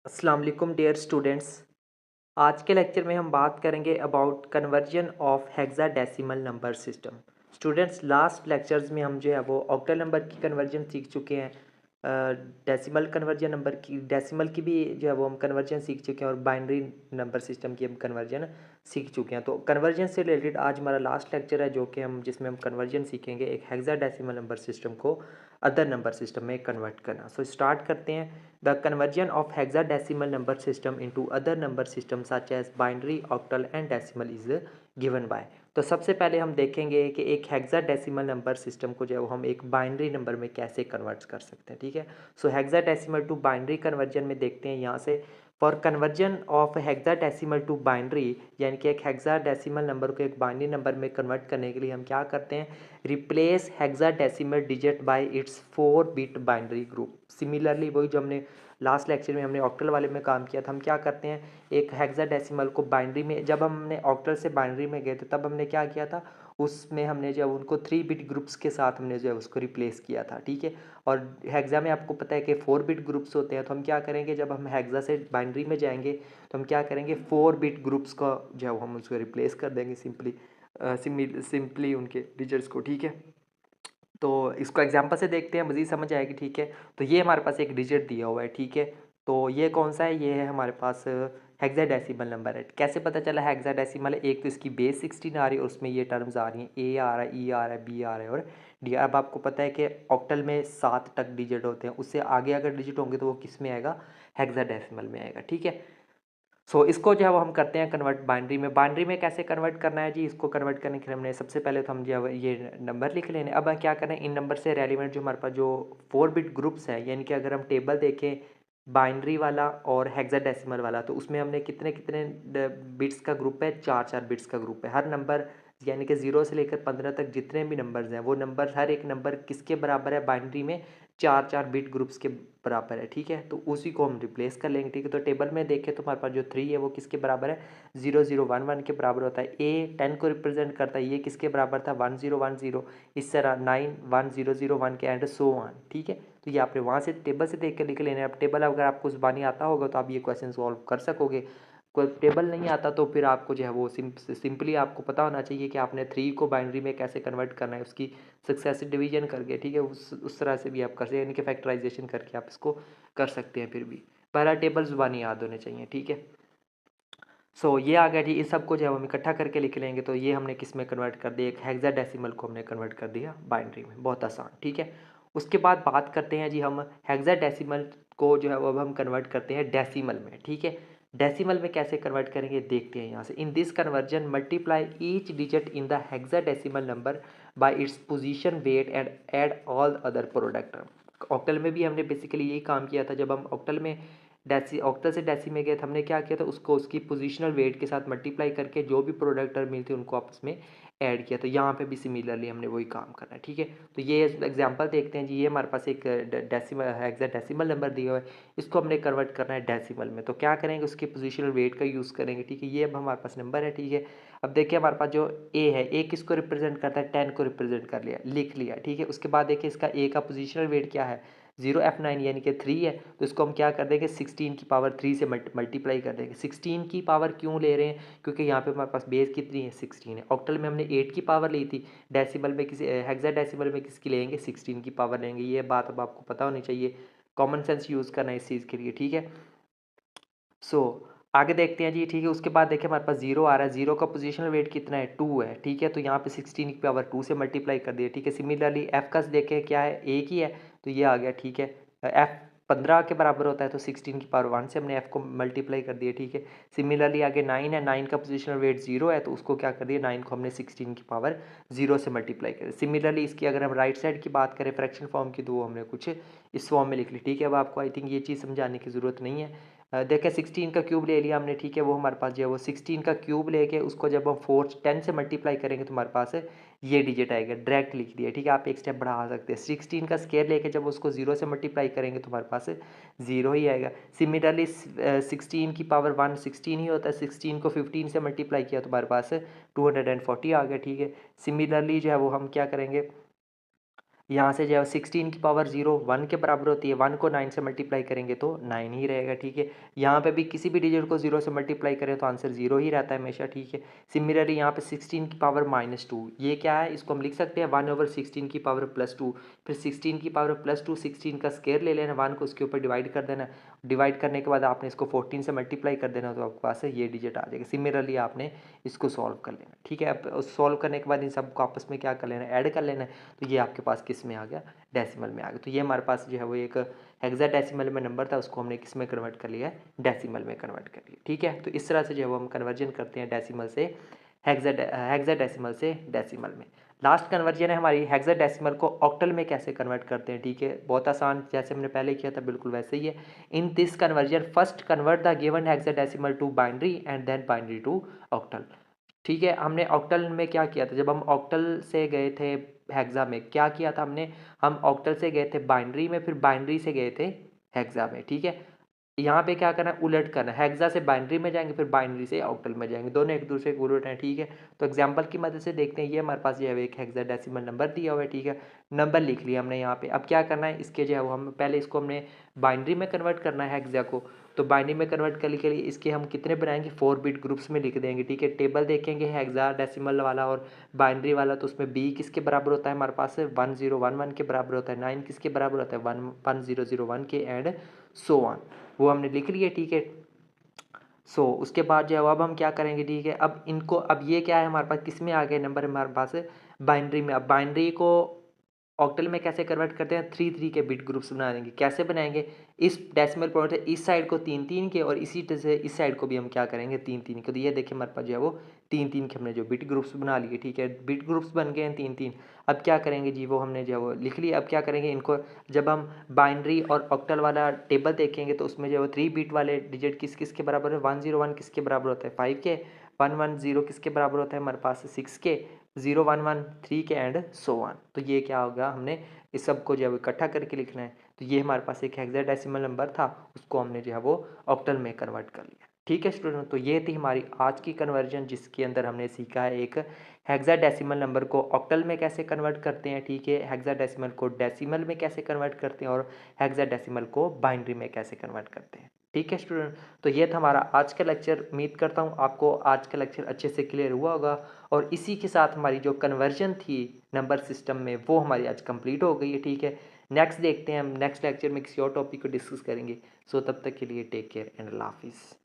अस्सलाम वालेकुम dear students. आज के लेक्चर में हम बात करेंगे about conversion of hexadecimal number system. Students, last lectures में हम जो है वो ऑक्टल नंबर की कन्वर्जन सीख चुके हैं, डेसिमल कन्वर्जन नंबर की डेसिमल की भी जो है वो हम कन्वर्जन सीख चुके हैं और बाइनरी नंबर सिस्टम की हम कन्वर्जन सीख चुके हैं। तो कन्वर्जन से रिलेटेड आज हमारा लास्ट लेक्चर है जो कि हम जिसमें हम कन्वर्जन सीखेंगे एक हेक्साडेसिमल नंबर सिस्टम को अदर नंबर सिस्टम में कन्वर्ट करना। सो स्टार्ट करते हैं। The conversion of hexadecimal number system into other number system such as binary, octal and decimal is given by. तो सबसे पहले हम देखेंगे कि एक हेक्साडेसिमल नंबर सिस्टम को जो है हम एक बाइनरी नंबर में कैसे कन्वर्ट कर सकते हैं। ठीक है, so hexadecimal to binary conversion में देखते हैं यहाँ से। For conversion of hexadecimal to binary, यानी कि एक हेक्साडेसिमल नंबर को एक बाइनरी नंबर में कन्वर्ट करने के लिए हम क्या करते हैं, replace hexadecimal digit bye it's 4 bit binary group. Similarly वही जो हमने लास्ट लेक्चर में हमने ऑक्टल वाले में काम किया था, हम क्या करते हैं, एक हेक्साडेसिमल को बाइनरी में, जब हमने ऑक्टल से बाइनरी में गए थे तब हमने क्या किया था, उसमें हमने जब उनको 3 बिट ग्रुप्स के साथ हमने जो है उसको रिप्लेस किया था। ठीक है, और हेक्सा में आपको पता है कि 4 बिट ग्रुप्स होते हैं। तो हम क्या करेंगे, जब हम हेक्सा से बाइनरी में जाएंगे तो हम क्या करेंगे, 4 बिट ग्रुप्स का जो है हम उसको रिप्लेस कर देंगे सिंपली, सिंपली उनके डिजिट्स को। ठीक है, तो इसको एग्जांपल से देखते हैं, मज़ीद समझ आएगी। ठीक है, तो ये हमारे पास एक डिजिट दिया हुआ है। ठीक है, तो ये कौन सा है, ये है हमारे पास हेक्साडेसिमल नंबर है। कैसे पता चला हेक्साडेसिमल है, एक तो इसकी बेस 16 आ रही है और उसमें ये टर्म्स आ रही हैं, ए आ रहा है, ई आ रहा है, बी आ रहा है और डी। अब आपको पता है कि ऑक्टल में 7 तक डिजिट होते हैं, उससे आगे अगर डिजिट होंगे तो वो किस में आएगा, हेक्साडेसिमल में आएगा। ठीक है, सो इसको जो है वो हम करते हैं कन्वर्ट बाइनरी में। बाइनरी में कैसे कन्वर्ट करना है जी, इसको कन्वर्ट करने के लिए हमने सबसे पहले तो हम जो है ये नंबर लिख लेने। अब क्या करना है, इन नंबर से रेलिवेंट जो हमारे पास जो 4 बिट ग्रुप्स है, यानी कि अगर हम टेबल देखें बाइनरी वाला और हेक्साडेसिमल वाला, तो उसमें हमने कितने कितने बिट्स का ग्रुप है, 4 4 बिट्स का ग्रुप है। हर नंबर यानी कि 0 से लेकर 15 तक जितने भी नंबर्स हैं, वो नंबर हर एक नंबर किसके बराबर है, बाइनरी में 4 4 बिट ग्रुप्स के बराबर है। ठीक है, तो उसी को हम रिप्लेस कर लेंगे। ठीक है, तो टेबल में देखें तो हमारे पास जो 3 है वो किसके बराबर है, 0011 के बराबर होता है। ए 10 को रिप्रेजेंट करता है, ये किसके बराबर था, 1010। इस तरह 9 1001 के एंड सो ऑन। ठीक है, तो ये आपने वहाँ से टेबल से देख कर लिख लेना है। अब टेबल अगर आपको ज़बानी आता होगा तो आप ये क्वेश्चन सॉल्व कर सकोगे। कोई टेबल नहीं आता तो फिर आपको जो है वो सिंपली आपको पता होना चाहिए कि आपने 3 को बाइनरी में कैसे कन्वर्ट करना है, उसकी सक्सेसिव डिवीजन करके। ठीक है, उस तरह से भी आप कर सकते हैं, यानी कि फैक्टराइजेशन करके आप इसको कर सकते हैं। फिर भी पहला टेबल ज़ुबानी याद होने चाहिए। ठीक है, सो ये आ गया जी। इस सब को जो है हम इकट्ठा करके लिख लेंगे तो ये हमने किस में कन्वर्ट कर दिया, एक हेक्साडेसिमल को हमने कन्वर्ट कर दिया बाइनरी में। बहुत आसान। ठीक है, उसके बाद बात करते हैं जी हम हेक्साडेसिमल को जो है वो अब हम कन्वर्ट करते हैं डेसिमल में। ठीक है, डेसिमल में कैसे कन्वर्ट करेंगे देखते हैं यहाँ से। In this conversion multiply each digit in the hexadecimal number by its position, weight and add all other product. Octal में भी हमने बेसिकली यही काम किया था। जब हम ऑक्टल में ऑक्टल से डेसी में गए थे, हमने क्या किया था, उसको उसकी पोजीशनल वेट के साथ मल्टीप्लाई करके जो भी प्रोडक्ट टर्म मिलते उनको आपस में ऐड किया। तो यहाँ पे भी सिमिलरली हमने वही काम करना है। ठीक है, तो ये एग्जांपल देखते हैं जी। ये हमारे पास एक डेसिमल हेक्साडेसिमल नंबर दिया हुआ है, इसको हमने कन्वर्ट करना है डेसिमल में। तो क्या करेंगे, उसकी पोजिशनल वेट का यूज़ करेंगे। ठीक है, ये अब हमारे पास नंबर है। ठीक है, अब देखिए हमारे पास जो ए है, ए किसको रिप्रेजेंट करता है, 10 को रिप्रेजेंट कर लिया, लिख लिया। ठीक है, उसके बाद देखिए इसका ए का पोजिशनल वेट क्या है, 0F9 यानी कि 3 है। तो इसको हम क्या कर देंगे, 16 की पावर 3 से मल्टीप्लाई कर देंगे। 16 की पावर क्यों ले रहे हैं, क्योंकि यहाँ पे हमारे पास बेस कितनी है, 16 है। ऑक्टल में हमने 8 की पावर ली थी, डेसिमल में किसी हेक्साडेसिमल में किसकी लेंगे, 16 की पावर लेंगे। ये बात अब आपको पता होनी चाहिए, कॉमन सेंस यूज़ करना है इस चीज़ के लिए। ठीक है, सो आगे देखते हैं जी। ठीक है, उसके बाद देखिए हमारे पास 0 आ रहा है, 0 का पोजिशनल वेट कितना है, 2 है। ठीक है, तो यहाँ पे 16 की पावर 2 से मल्टीप्लाई कर दिया। ठीक है, सिमिलरली एफ का देखें क्या है, एक ही है, तो ये आ गया। ठीक है, एफ 15 के बराबर होता है, तो 16 की पावर 1 से हमने एफ को मल्टीप्लाई कर दिया। ठीक है, सिमिलरली आगे 9 है, 9 का पोजिशनल वेट 0 है, तो उसको क्या कर दिया, 9 को हमने 16 की पावर 0 से मल्टीप्लाई कर दिया। सिमिलरली इसकी अगर हम राइट साइड की बात करें फ्रैक्शन फॉर्म की, तो वो हमने कुछ इस फॉर्म में लिख ली। ठीक है, अब आपको आई थिंक ये चीज़ समझाने की ज़रूरत नहीं है। देखें 16 का क्यूब ले लिया हमने। ठीक है, वो हमारे पास जो है वो 16 का क्यूब लेके उसको जब हम 10 से मल्टीप्लाई करेंगे तो हमारे पास ये डिजिट आएगा, डायरेक्ट लिख दिया। ठीक है, आप एक स्टेप बढ़ा सकते हैं। 16 का स्केयर लेके जब उसको 0 से मल्टीप्लाई करेंगे तो हमारे पास 0 ही आएगा। सिमिलरली 16 की पावर 1 16 ही होता है, 16 को 15 से मल्टीप्लाई किया तो हमारे पास 240 आ गया। ठीक है, सिमिलरली जो है वो हम क्या करेंगे, यहाँ से जो है 16 की पावर 0 1 के बराबर होती है। 1 को 9 से मल्टीप्लाई करेंगे तो 9 ही रहेगा, ठीक है। यहाँ पे भी किसी भी डिजिट को 0 से मल्टीप्लाई करें तो आंसर 0 ही रहता है हमेशा, ठीक है। सिमिलरली यहाँ पे 16 की पावर -2, ये क्या है, इसको हम लिख सकते हैं 1/16 की पावर +2। फिर 16 की पावर +2, 16 का स्केयर ले लेना, 1 को उसके ऊपर डिवाइड कर देना। डिवाइड करने के बाद आपने इसको 14 से मल्टीप्लाई कर देना, तो आपके पास ये डिजिट आ जाएगा। सिमिलरली आपने इसको सॉल्व कर लेना, ठीक है। अब सॉल्व करने के बाद इन सबको आपस में क्या कर लेना, ऐड कर लेना। तो ये आपके पास किस में आ गया, डेसिमल में आ गया। तो ये हमारे पास जो है वो एक हेक्साडेसिमल में नंबर था, उसको हमने किस में कन्वर्ट कर लिया है, डेसिमल में कन्वर्ट कर लिया, ठीक है। तो इस तरह से जो है वो हम कन्वर्जन करते हैं डेसिमल से हेक्साडेसिमल से डेसिमल में। लास्ट कन्वर्जन है हमारी, हेक्साडेसिमल को ऑक्टल में कैसे कन्वर्ट करते हैं, ठीक है। बहुत आसान, जैसे हमने पहले किया था बिल्कुल वैसे ही है। In this conversion first convert the given hexadecimal to binary and then binary to octal, ठीक है। हमने ऑक्टल में क्या किया था, जब हम ऑक्टल से गए थे हेक्सा में, क्या किया था हमने, हम ऑक्टल से गए थे बाइनरी में, फिर बाइनरी से गए थे हेक्सा में, ठीक है। यहाँ पे क्या करना है, उलट करना है, हेक्सा से बाइनरी में जाएंगे, फिर बाइनरी से ऑक्टल में जाएंगे, दोनों एक दूसरे के उलट हैं, ठीक है। तो एग्जांपल की मदद से देखते हैं। ये हमारे पास जो है एक हेक्साडेसिमल नंबर दिया हुआ है, ठीक है। नंबर लिख लिया हमने यहाँ पे। अब क्या करना है, इसके जो है वो हम पहले इसको हमने बाइनरी में कन्वर्ट करना है हेक्सा को। तो बाइनरी में कन्वर्ट करने के लिए इसके हम कितने बनाएंगे, 4 बिट ग्रुप्स में लिख देंगे, ठीक है। टेबल देखेंगे हेक्साडेसिमल वाला और बाइनरी वाला, तो उसमें बी किसके बराबर होता है हमारे पास, 1011 के बराबर होता है। 9 किसके बराबर होता है, 1001 के, एंड सो ऑन, वो हमने लिख लिया, ठीक है। उसके बाद जो है अब हम क्या करेंगे, ठीक है। अब इनको, अब ये क्या है हमारे पास, किस में आ गए नंबर हमारे पास, बाइनरी में। अब बाइनरी को ऑक्टल में कैसे कन्वर्ट करते हैं, 3 3 के बिट ग्रुप्स बना देंगे। कैसे बनाएंगे, इस डेसिमल पॉइंट से इस साइड को 3 3 के, और इसी तरह से इस साइड को भी हम क्या करेंगे, 3 3 के। तो ये देखिए हमारे पास जो है वो 3 3 के हमने जो बिट ग्रुप्स बना लिए, ठीक है। बिट ग्रुप्स बन गए हैं 3 3। अब क्या करेंगे जी, वो हमने जो है वो लिख लिया। अब क्या करेंगे, इनको जब हम बाइनरी और ऑक्टल वाला टेबल देखेंगे तो उसमें जो है 3 बिट वाले डिजिट किस किस के बराबर है, 101 किसके बराबर होता है, 5 के। 110 किसके बराबर होता है हमारे पास, 6 के। 011 3 के, एंड सो ऑन। तो ये क्या होगा, हमने इस सब को जो है इकट्ठा करके लिखना है। तो ये हमारे पास एक हेक्साडेसिमल नंबर था, उसको हमने जो है वो ऑक्टल में कन्वर्ट कर लिया, ठीक है स्टूडेंट। तो ये थी हमारी आज की कन्वर्जन, जिसके अंदर हमने सीखा है एक हेक्साडेसिमल नंबर को ऑक्टल में कैसे कन्वर्ट करते हैं, ठीक है। हेक्साडेसिमल को डेसिमल में कैसे कन्वर्ट करते हैं, और हेक्साडेसिमल को बाइनरी में कैसे कन्वर्ट करते हैं, ठीक है स्टूडेंट। तो ये था हमारा आज का लेक्चर। उम्मीद करता हूँ आपको आज का लेक्चर अच्छे से क्लियर हुआ होगा, और इसी के साथ हमारी जो कन्वर्जन थी नंबर सिस्टम में, वो हमारी आज कंप्लीट हो गई है, ठीक है। नेक्स्ट देखते हैं हम, नेक्स्ट लेक्चर में किसी और टॉपिक को डिस्कस करेंगे। तब तक के लिए टेक केयर एंड अल्लाह हाफिज़।